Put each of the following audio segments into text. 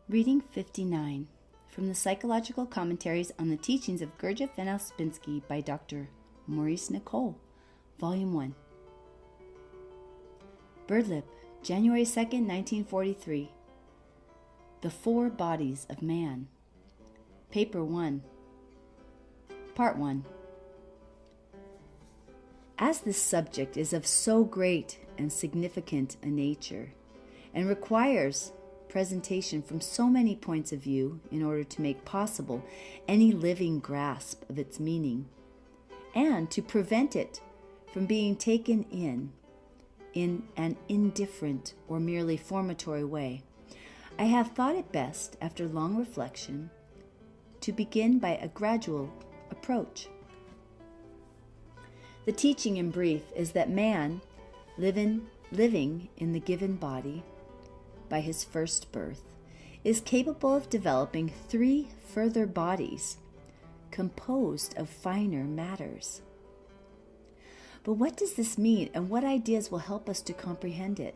Reading 59 from the Psychological Commentaries on the Teachings of Gurdjieff and Ouspensky by Dr. Maurice Nicoll, Volume 1. Birdlip, January 2nd, 1943. The Four Bodies of Man. Paper 1. Part 1. As this subject is of so great and significant a nature, and requires presentation from so many points of view in order to make possible any living grasp of its meaning, and to prevent it from being taken in an indifferent or merely formatory way, I have thought it best, after long reflection, to begin by a gradual approach. The teaching in brief is that man, living in the given body, by his first birth, is capable of developing three further bodies composed of finer matters. But what does this mean, and what ideas will help us to comprehend it?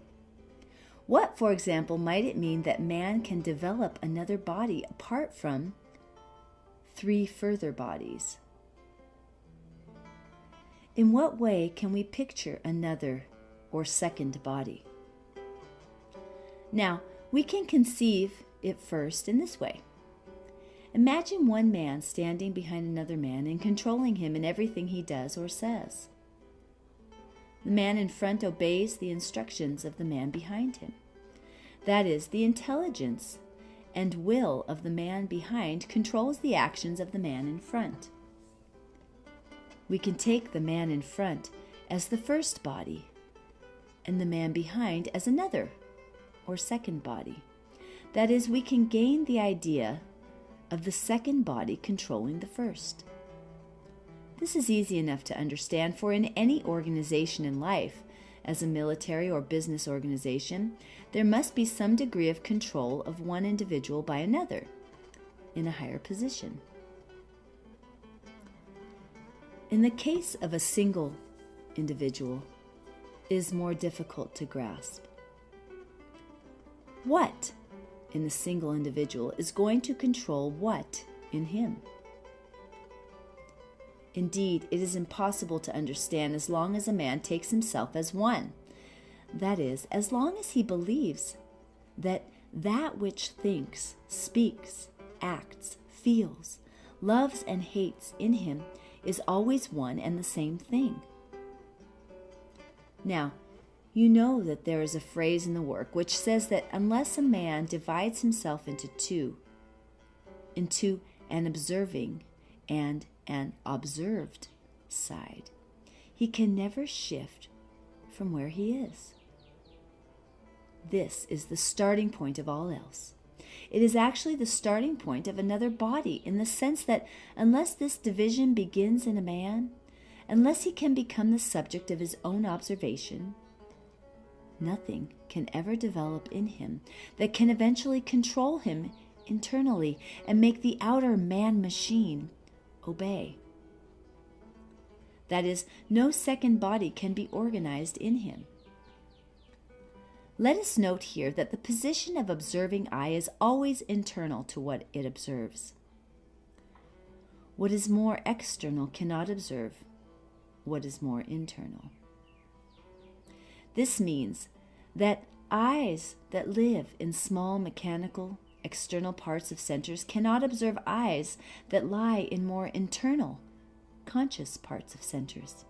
What, for example, might it mean that man can develop another body apart from three further bodies? In what way can we picture another or second body? Now, we can conceive it first in this way. Imagine one man standing behind another man and controlling him in everything he does or says. The man in front obeys the instructions of the man behind him. That is, the intelligence and will of the man behind controls the actions of the man in front. We can take the man in front as the first body, and the man behind as another or second body. That is, we can gain the idea of the second body controlling the first. This is easy enough to understand, for in any organization in life, as a military or business organization, there must be some degree of control of one individual by another in a higher position. In the case of a single individual, it is more difficult to grasp. What in the single individual is going to control what in him? Indeed, it is impossible to understand as long as a man takes himself as one. That is, as long as he believes that which thinks, speaks, acts, feels, loves, and hates in him is always one and the same thing. Now, you know that there is a phrase in the work which says that unless a man divides himself into an observing and an observed side, he can never shift from where he is. This is the starting point of all else. It is actually the starting point of another body, in the sense that unless this division begins in a man, unless he can become the subject of his own observation, nothing can ever develop in him that can eventually control him internally and make the outer man-machine obey. That is, no second body can be organized in him. Let us note here that the position of observing eye is always internal to what it observes. What is more external cannot observe what is more internal. This means that eyes that live in small mechanical external parts of centers cannot observe eyes that lie in more internal conscious parts of centers.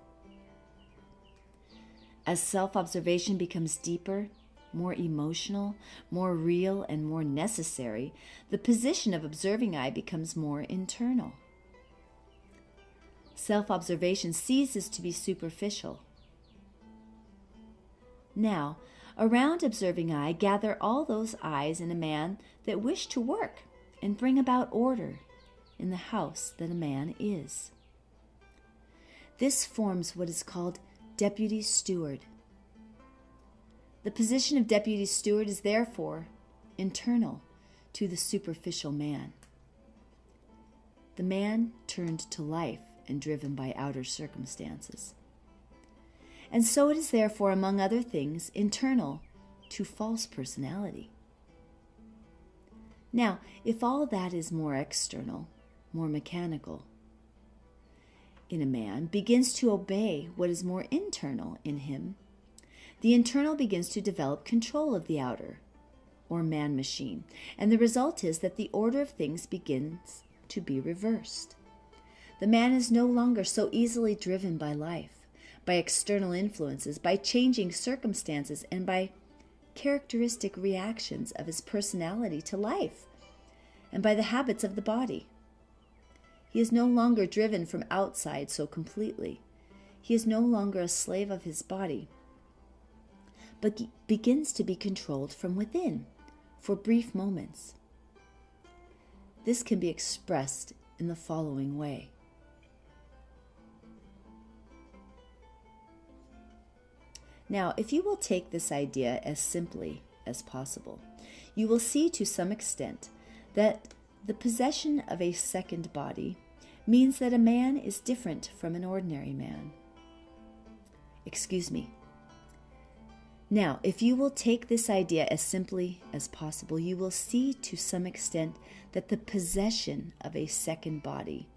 As self-observation becomes deeper, more emotional, more real, and more necessary, the position of observing eye becomes more internal. Self-observation ceases to be superficial. Now, around observing eye gather all those eyes in a man that wish to work and bring about order in the house that a man is. This forms what is called deputy steward. The position of deputy steward is therefore internal to the superficial man. The man turned to life and driven by outer circumstances. And so it is therefore, among other things, internal to false personality. Now, if all that is more external, more mechanical, in a man begins to obey what is more internal in him, the internal begins to develop control of the outer, or man-machine, and the result is that the order of things begins to be reversed. The man is no longer so easily driven by life, by external influences, by changing circumstances, and by characteristic reactions of his personality to life, and by the habits of the body. He is no longer driven from outside so completely. He is no longer a slave of his body, but begins to be controlled from within for brief moments. This can be expressed in the following way. Now, if you will take this idea as simply as possible, you will see to some extent that the possession of a second body means that a man is different from an ordinary man. Now, if you will take this idea as simply as possible, you will see to some extent that the possession of a second body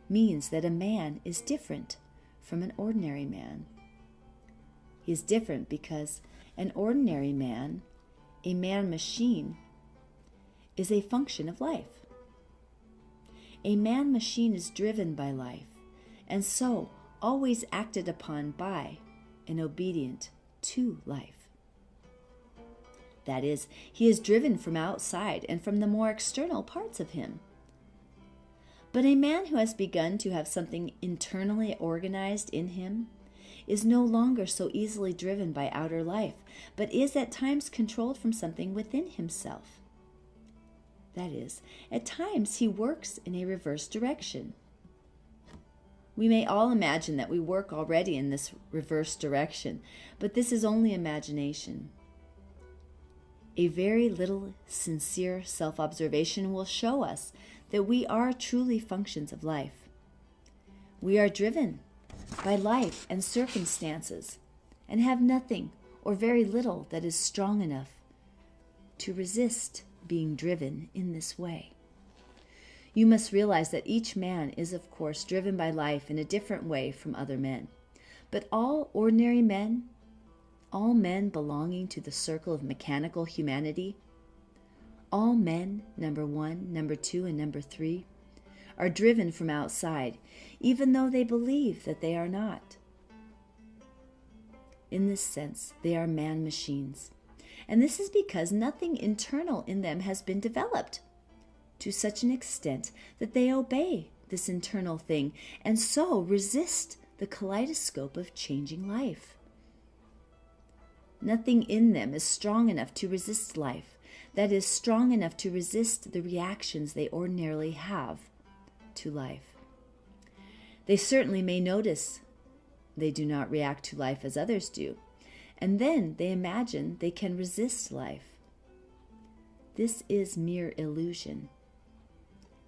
means that a man is different from an ordinary man. He is different because an ordinary man, a man-machine, is a function of life. A man-machine is driven by life, and so always acted upon by and obedient to life. That is, he is driven from outside and from the more external parts of him. But a man who has begun to have something internally organized in him is no longer so easily driven by outer life, but is at times controlled from something within himself. That is, at times he works in a reverse direction. We may all imagine that we work already in this reverse direction, but this is only imagination. A very little sincere self-observation will show us that we are truly functions of life. We are driven by life and circumstances and have nothing or very little that is strong enough to resist being driven in this way. You must realize that each man is, of course, driven by life in a different way from other men. But all ordinary men, all men belonging to the circle of mechanical humanity, all men, number 1, number 2, and number 3, are driven from outside, even though they believe that they are not. In this sense, they are man-machines. And this is because nothing internal in them has been developed to such an extent that they obey this internal thing and so resist the kaleidoscope of changing life. Nothing in them is strong enough to resist life, that is, strong enough to resist the reactions they ordinarily have to life. They certainly may notice they do not react to life as others do, and then they imagine they can resist life. This is mere illusion.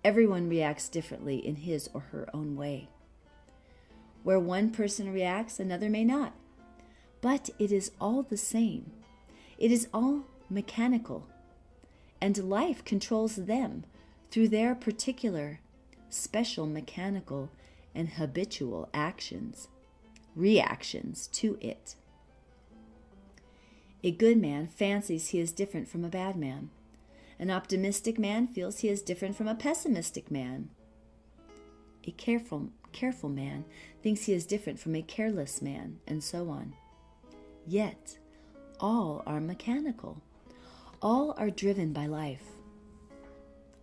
Everyone reacts differently in his or her own way. Where one person reacts, another may not. But it is all the same. It is all mechanical, and life controls them through their particular, special mechanical and habitual actions, reactions to it. A good man fancies he is different from a bad man. An optimistic man feels he is different from a pessimistic man. A careful man thinks he is different from a careless man, and so on. Yet, all are mechanical. All are driven by life.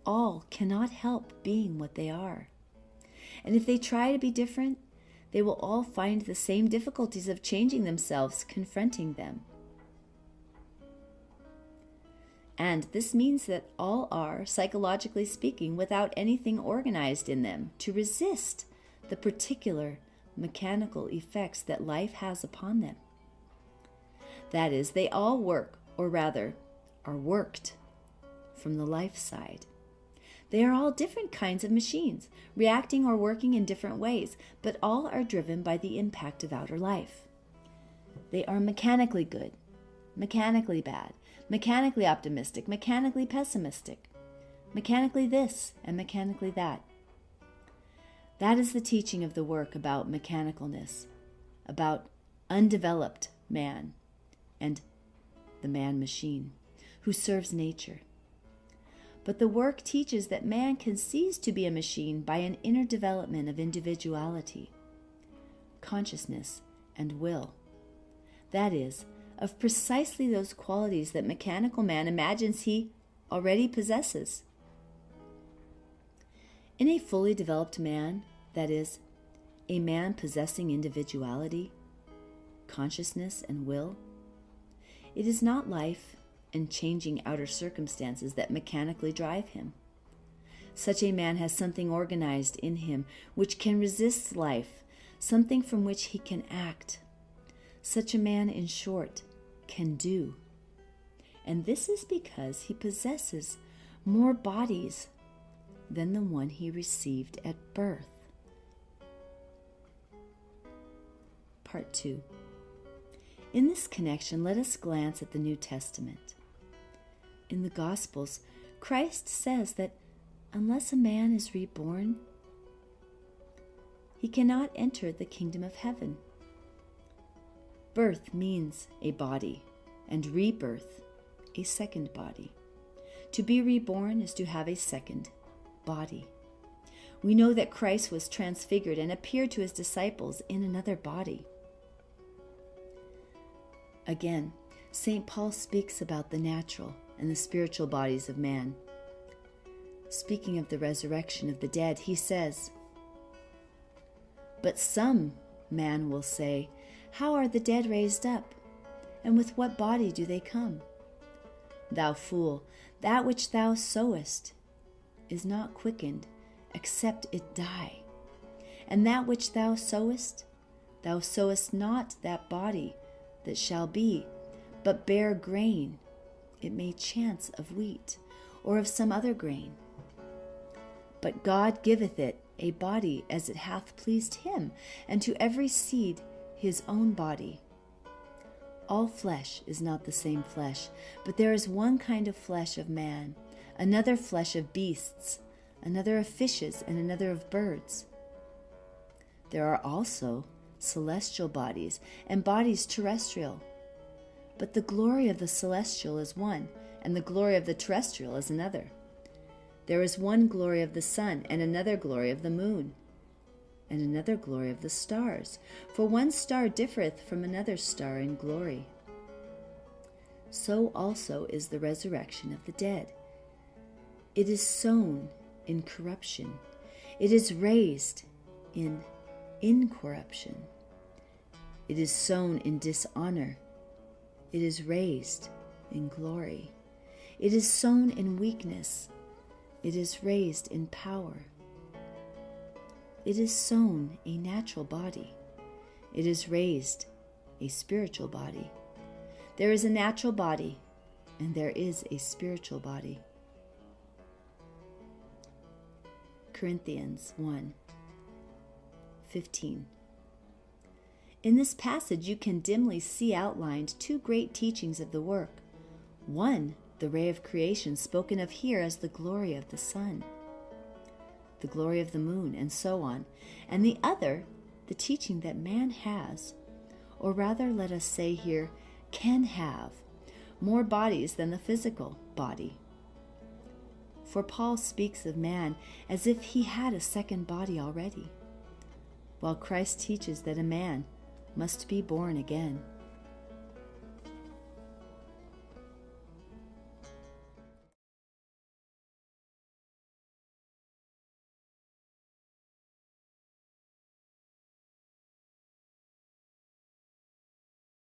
All cannot help being what they are. And if they try to be different, they will all find the same difficulties of changing themselves confronting them. And this means that all are, psychologically speaking, without anything organized in them to resist the particular mechanical effects that life has upon them. That is, they all work, or rather, are worked from the life side. They are all different kinds of machines, reacting or working in different ways, but all are driven by the impact of outer life. They are mechanically good, mechanically bad, mechanically optimistic, mechanically pessimistic. mechanically this and mechanically that. That is the teaching of the work about mechanicalness, about undeveloped man and the man-machine who serves nature. But the work teaches that man can cease to be a machine by an inner development of individuality, consciousness, and will. That is, of precisely those qualities that mechanical man imagines he already possesses. In a fully developed man, that is, a man possessing individuality, consciousness, and will, it is not life and changing outer circumstances that mechanically drive him. Such a man has something organized in him which can resist life, something from which he can act. Such a man, in short, can do. And this is because he possesses more bodies than the one he received at birth. Part 2. In this connection, let us glance at the New Testament. In the Gospels, Christ says that unless a man is reborn, he cannot enter the kingdom of heaven. Birth means a body, and rebirth, a second body. To be reborn is to have a second body. We know that Christ was transfigured and appeared to his disciples in another body. Again, St. Paul speaks about the natural and the spiritual bodies of man. Speaking of the resurrection of the dead, he says, "But some man will say, 'How are the dead raised up? And with what body do they come?' Thou fool, that which thou sowest is not quickened, except it die. And that which thou sowest not that body that shall be, but bare grain, it may chance of wheat, or of some other grain. But God giveth it a body as it hath pleased him, and to every seed his own body. All flesh is not the same flesh, but there is one kind of flesh of man, another flesh of beasts, another of fishes, and another of birds. There are also celestial bodies and bodies terrestrial. But the glory of the celestial is one, and the glory of the terrestrial is another. There is one glory of the sun, and another glory of the moon, and another glory of the stars. For one star differeth from another star in glory. So also is the resurrection of the dead. It is sown in corruption. It is raised in incorruption. It is sown in dishonor. It is raised in glory. It is sown in weakness. It is raised in power. It is sown a natural body. It is raised a spiritual body. There is a natural body, and there is a spiritual body. Corinthians 1:15. In this passage, you can dimly see outlined two great teachings of the work. One, the ray of creation, spoken of here as the glory of the sun, the glory of the moon, and so on. And the other, the teaching that man has, or rather let us say here, can have, more bodies than the physical body. For Paul speaks of man as if he had a second body already, while Christ teaches that a man must be born again.